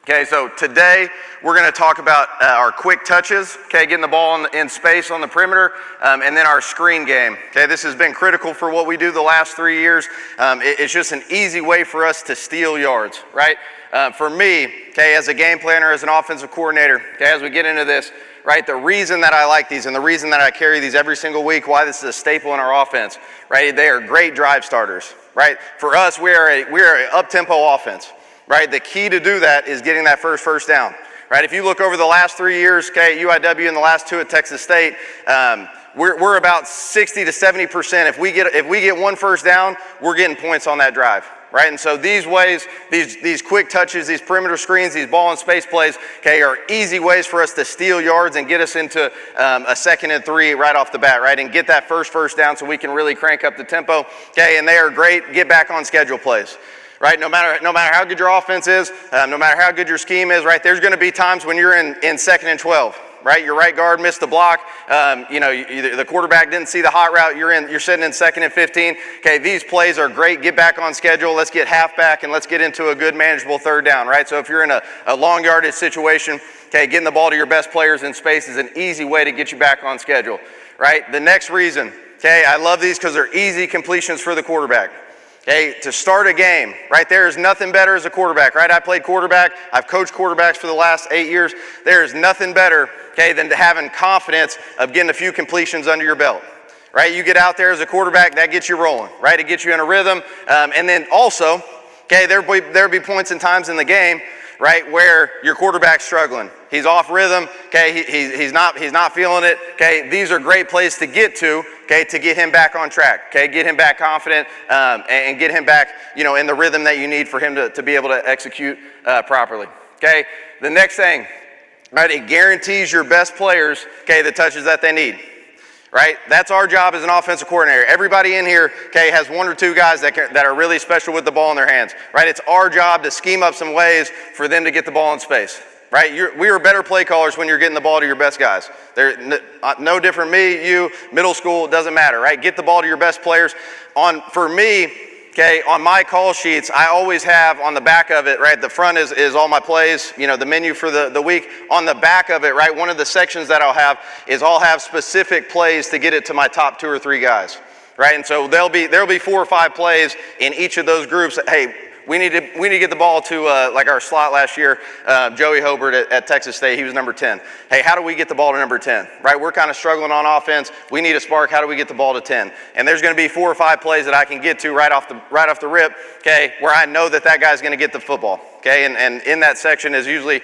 Okay, so today we're going to talk about our quick touches, okay, getting the ball in space on the perimeter, and then our screen game. Okay, this has been critical for what we do the last 3 years. It's just an easy way for us to steal yards, right? For me, okay, as a game planner, as an offensive coordinator, okay, as we get into this, right, the reason that I like these and the reason that I carry these every single week, why this is a staple in our offense, right, they are great drive starters, right? For us, we are an up-tempo offense. Right, the key to do that is getting that first down. Right, if you look over the last 3 years, okay, at UIW and the last 2 at Texas State, we're about 60 to 70%. If we get one first down, we're getting points on that drive. Right, and so these ways, these quick touches, these perimeter screens, these ball and space plays, okay, are easy ways for us to steal yards and get us into a 2nd and 3 right off the bat, right, and get that first down so we can really crank up the tempo. Okay, and they are great get back on schedule plays. Right, no matter how good your offense is, no matter how good your scheme is, right, there's going to be times when you're in 2nd and 12, right? Your right guard missed the block, the quarterback didn't see the hot route, you're sitting in 2nd and 15. Okay, these plays are great. Get back on schedule. Let's get halfback and let's get into a good manageable 3rd down, right? So if you're in a long yardage situation, okay, getting the ball to your best players in space is an easy way to get you back on schedule, right? The next reason, okay, I love these because they're easy completions for the quarterback. Okay, to start a game, right, there is nothing better as a quarterback, right? I played quarterback. I've coached quarterbacks for the last 8 years. There is nothing better, okay, than having confidence of getting a few completions under your belt, right? You get out there as a quarterback, that gets you rolling, right? It gets you in a rhythm. And then also, okay, there'll be points and times in the game, right, where your quarterback's struggling. He's off rhythm, okay, he's not feeling it, okay. These are great plays to get to, okay, to get him back on track, okay, get him back confident and get him back, in the rhythm that you need for him to be able to execute properly, okay. The next thing, right, it guarantees your best players, okay, the touches that they need. Right? That's our job as an offensive coordinator. Everybody in here, okay, has 1 or 2 guys that are really special with the ball in their hands. Right? It's our job to scheme up some ways for them to get the ball in space. Right? We are better play callers when you're getting the ball to your best guys. They're no different me, you, middle school, it doesn't matter. Right? Get the ball to your best players. For me, okay, on my call sheets, I always have on the back of it, right, the front is all my plays, the menu for the week. On the back of it, right, one of the sections that I'll have specific plays to get it to my top 2 or 3 guys, right? And so there'll be 4 or 5 plays in each of those groups. Hey, we need to get the ball to like our slot last year, Joey Hobart at Texas State. He was number 10. Hey, how do we get the ball to number 10? Right, we're kind of struggling on offense. We need a spark. How do we get the ball to 10? And there's going to be 4 or 5 plays that I can get to right off the rip. Okay, where I know that guy's going to get the football. Okay, and in that section is usually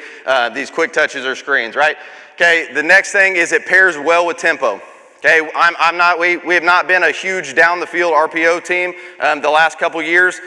these quick touches or screens. Right. Okay, the next thing is it pairs well with tempo. Okay, we have not been a huge down the field RPO team the last couple years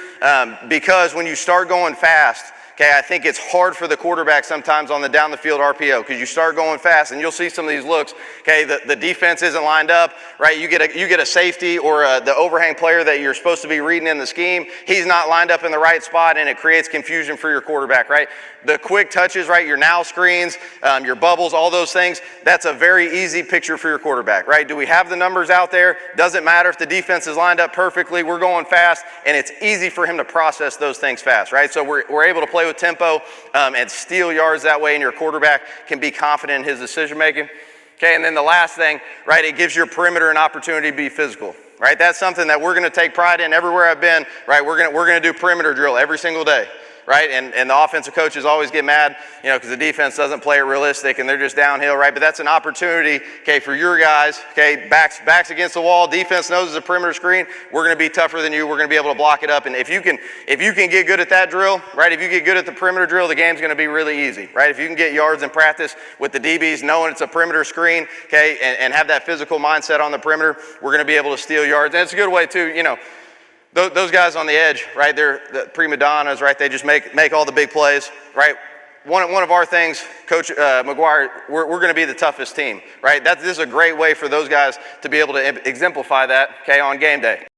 because when you start going fast, okay, I think it's hard for the quarterback sometimes on the down the field RPO because you start going fast and you'll see some of these looks. Okay, the defense isn't lined up, right? You get a safety or the overhang player that you're supposed to be reading in the scheme. He's not lined up in the right spot and it creates confusion for your quarterback, right? The quick touches, right? Your now screens, your bubbles, all those things. That's a very easy picture for your quarterback, right? Do we have the numbers out there? Doesn't matter if the defense is lined up perfectly. We're going fast, and it's easy for him to process those things fast, right? So we're able to play with tempo and steal yards that way, and your quarterback can be confident in his decision making. Okay, and then the last thing, right? It gives your perimeter an opportunity to be physical. Right? That's something that we're going to take pride in everywhere I've been. Right? We're going to do perimeter drill every single day. Right? And the offensive coaches always get mad, because the defense doesn't play it realistic and they're just downhill, right? But that's an opportunity, okay, for your guys, okay, backs against the wall, defense knows it's a perimeter screen, we're going to be tougher than you, we're going to be able to block it up. And if you can get good at that drill, right, if you get good at the perimeter drill, the game's going to be really easy, right? If you can get yards in practice with the DBs, knowing it's a perimeter screen, okay, and have that physical mindset on the perimeter, we're going to be able to steal yards. And it's a good way too, those guys on the edge, right? They're the prima donnas, right? They just make all the big plays, right? One of our things, Coach McGuire, we're going to be the toughest team, right? This is a great way for those guys to be able to exemplify that, okay, on game day.